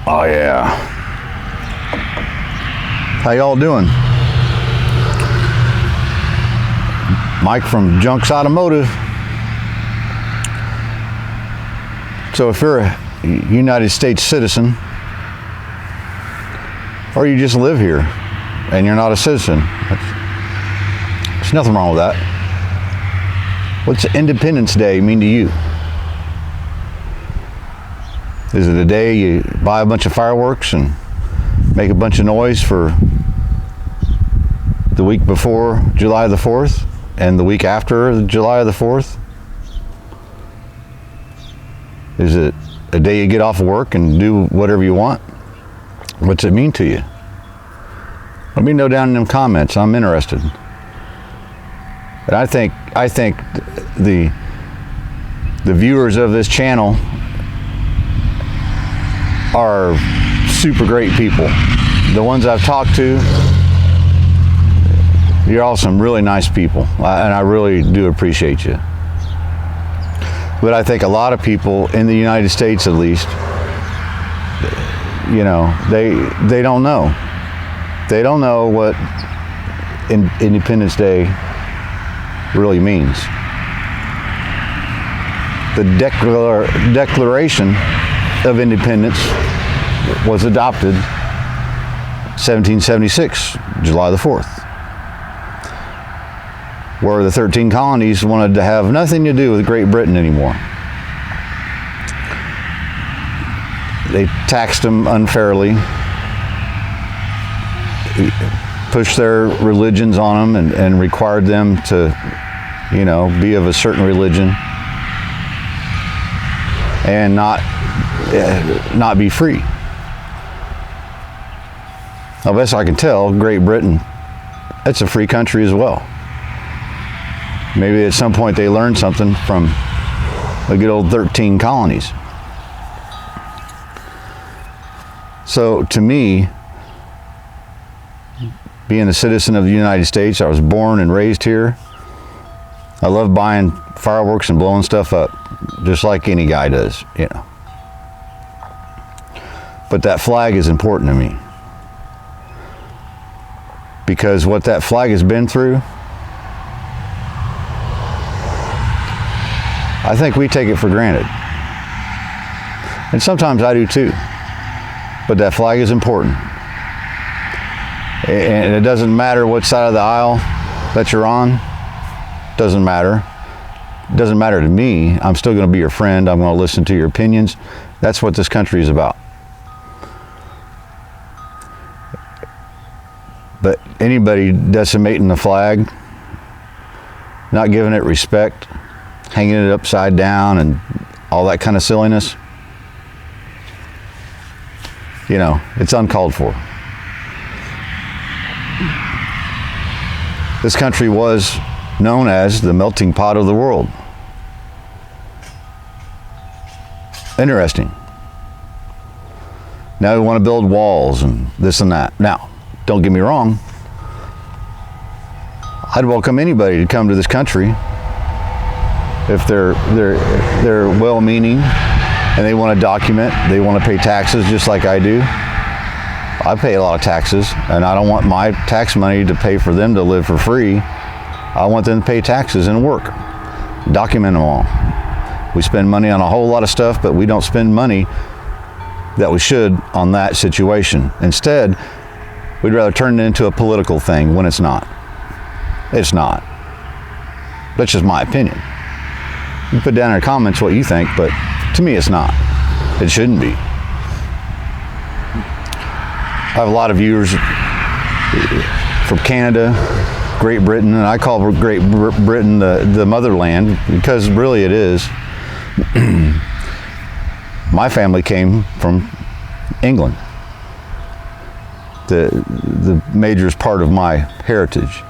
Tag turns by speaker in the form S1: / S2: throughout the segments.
S1: Oh yeah. How y'all doing? Mike from Junks Automotive. So if you're a United States citizen, or you just live here and you're not a citizen, there's nothing wrong with that. What's Independence Day mean to you? Is it a day you buy a bunch of fireworks and make a bunch of noise for the week before July the 4th and the week after July the 4th? Is it a day you get off of work and do whatever you want? What's it mean to you? Let me know down in them comments. I'm interested. And I think the viewers of this channel are super great people. The ones I've talked to, you're all some really nice people, and I really do appreciate you. But I think a lot of people in the United States, at least, you know, they don't know. They don't know what Independence Day really means. The Declaration of Independence was adopted 1776, July the 4th, where the 13 colonies wanted to have nothing to do with Great Britain anymore. They taxed them unfairly, pushed their religions on them, and required them to, you know, be of a certain religion and not be free. Now, best I can tell, Great Britain, it's a free country as well. Maybe at some point they learned something from the good old 13 colonies. So to me, being a citizen of the United States, I was born and raised here. I love buying fireworks and blowing stuff up, just like any guy does, you know. But that flag is important to me, because what that flag has been through, I think we take it for granted. And sometimes I do too. But that flag is important. And it doesn't matter what side of the aisle that you're on. Doesn't matter. It doesn't matter to me. I'm still going to be your friend. I'm going to listen to your opinions. That's what this country is about. But anybody decimating the flag, not giving it respect, hanging it upside down and all that kind of silliness, you know, it's uncalled for. This country was known as the melting pot of the world. Interesting. Now we want to build walls and this and that. Now, don't get me wrong. I'd welcome anybody to come to this country if they're well-meaning and they want to document, they want to pay taxes just like I do. I pay a lot of taxes, and I don't want my tax money to pay for them to live for free. I want them to pay taxes and work. Document them all. We spend money on a whole lot of stuff, but we don't spend money that we should on that situation. Instead, we'd rather turn it into a political thing when it's not. It's not. That's just my opinion. You put down in the comments what you think, but to me it's not. It shouldn't be. I have a lot of viewers from Canada, Great Britain, and I call Great Britain the motherland, because really it is. My family came from England. The majorest part of my heritage.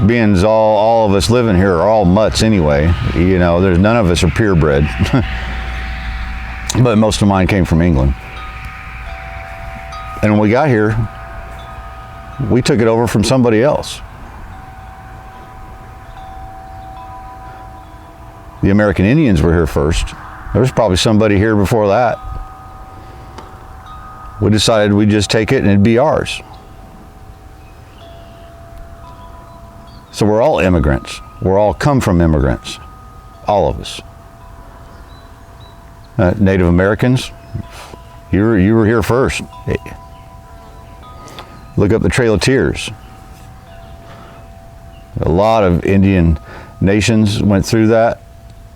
S1: Being as all of us living here are all mutts anyway, you know, there's none of us are purebred. But most of mine came from England. And when we got here, we took it over from somebody else. The American Indians were here first. There was probably somebody here before that. We decided we'd just take it and it'd be ours. So we're all immigrants. We're all come from immigrants. All of us. Native Americans, you were here first. Look up the Trail of Tears. A lot of Indian nations went through that,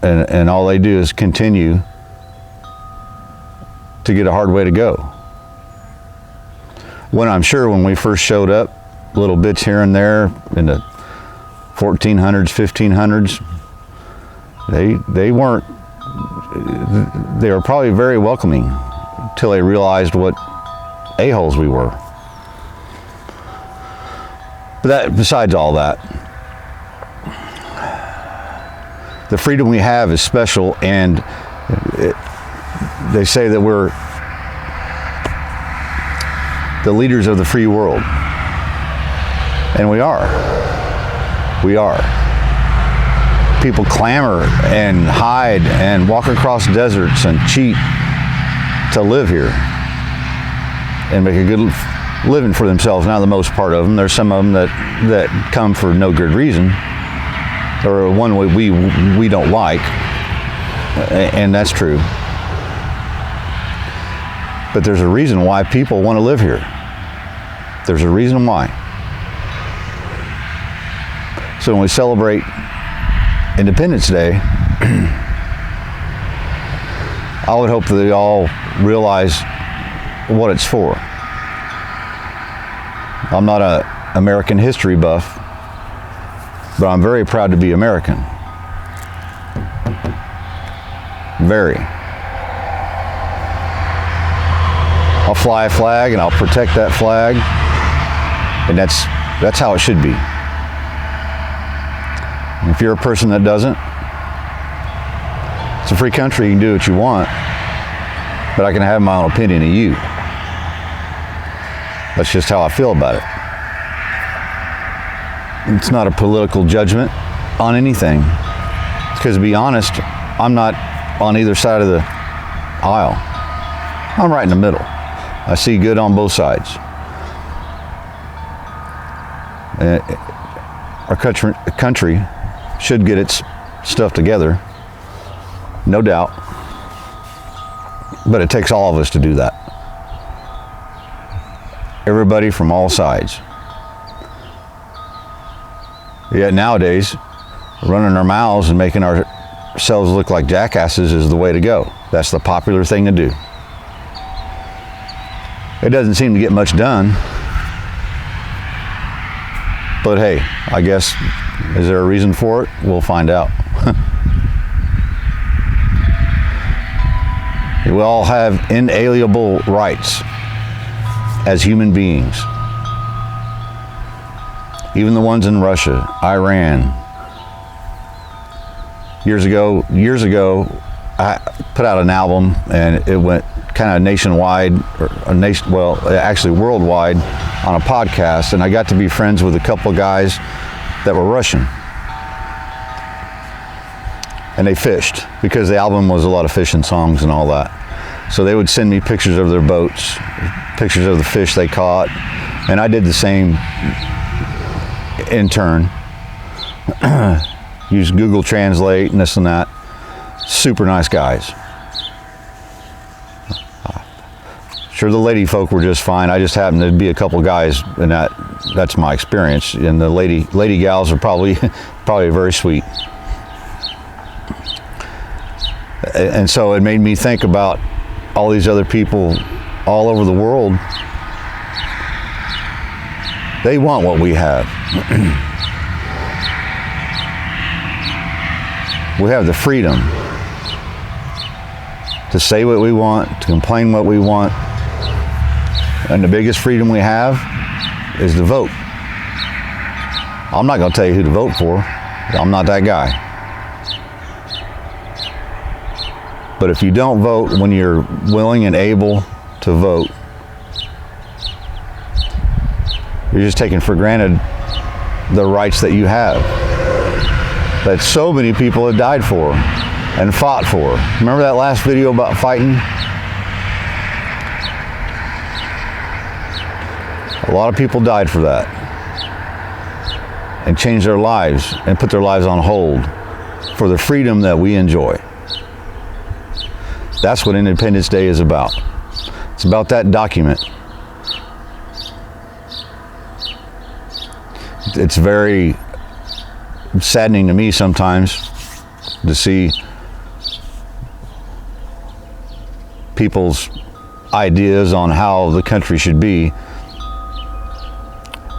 S1: and all they do is continue to get a hard way to go. When I'm sure when we first showed up, little bits here and there in the 1400s, 1500s, they weren't, they were probably very welcoming till they realized what a-holes we were. But that, besides all that, the freedom we have is special, and they say that we're the leaders of the free world. And we are. We are. People clamor and hide and walk across deserts and cheat to live here and make a good living for themselves. Not the most part of them. There's some of them that come for no good reason, or one way we don't like, and that's true. But there's a reason why people want to live here. There's a reason why. So when we celebrate Independence Day, I would hope that they all realize what it's for. I'm not an American history buff, but I'm very proud to be American. Very. I'll fly a flag and I'll protect that flag, and that's how it should be. If you're a person that doesn't, it's a free country, you can do what you want, but I can have my own opinion of you. That's just how I feel about it. It's not a political judgment on anything. Because to be honest, I'm not on either side of the aisle. I'm right in the middle. I see good on both sides. Our country should get its stuff together, no doubt, but it takes all of us to do that. Everybody from all sides. Yet nowadays, running our mouths and making ourselves look like jackasses is the way to go. That's the popular thing to do. It doesn't seem to get much done. But hey, I guess, is there a reason for it? We'll find out. We all have inalienable rights as human beings. Even the ones in Russia, Iran. Years ago, I put out an album and it went kind of nationwide, actually worldwide, on a podcast, and I got to be friends with a couple of guys that were Russian. And they fished, because the album was a lot of fishing songs and all that. So they would send me pictures of their boats, pictures of the fish they caught, and I did the same in turn. Use Google Translate and this and that. Super nice guys. Sure, the lady folk were just fine. I just happened to be a couple guys, and that's my experience. And the lady gals are probably very sweet. And so it made me think about all these other people all over the world. They want what we have. We have the freedom to say what we want, to complain what we want. And the biggest freedom we have is to vote. I'm not going to tell you who to vote for. I'm not that guy. But if you don't vote when you're willing and able to vote, you're just taking for granted the rights that you have, that so many people have died for and fought for. Remember that last video about fighting? A lot of people died for that and changed their lives and put their lives on hold for the freedom that we enjoy. That's what Independence Day is about. It's about that document. It's very saddening to me sometimes to see people's ideas on how the country should be.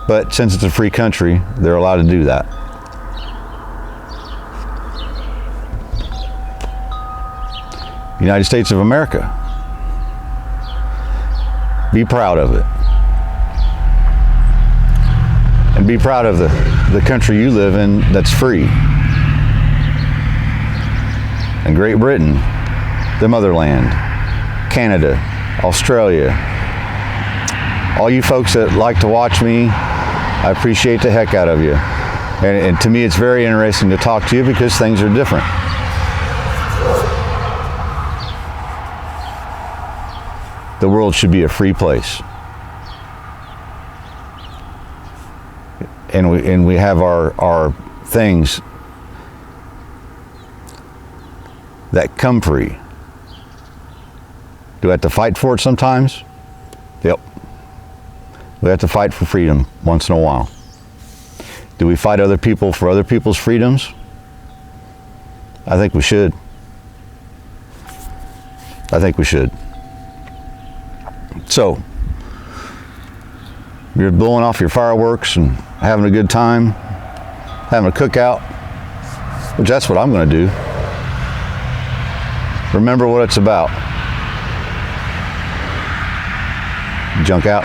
S1: But since it's a free country, they're allowed to do that. United States of America. Be proud of it. And be proud of the country you live in that's free. And Great Britain, the motherland, Canada, Australia. All you folks that like to watch me, I appreciate the heck out of you. And to me, it's very interesting to talk to you because things are different. The world should be a free place. And we have our things that come free. Do we have to fight for it sometimes? Yep. We have to fight for freedom once in a while. Do we fight other people for other people's freedoms? I think we should. I think we should. So, you're blowing off your fireworks and having a good time, having a cookout, which that's what I'm going to do. Remember what it's about. Junk out.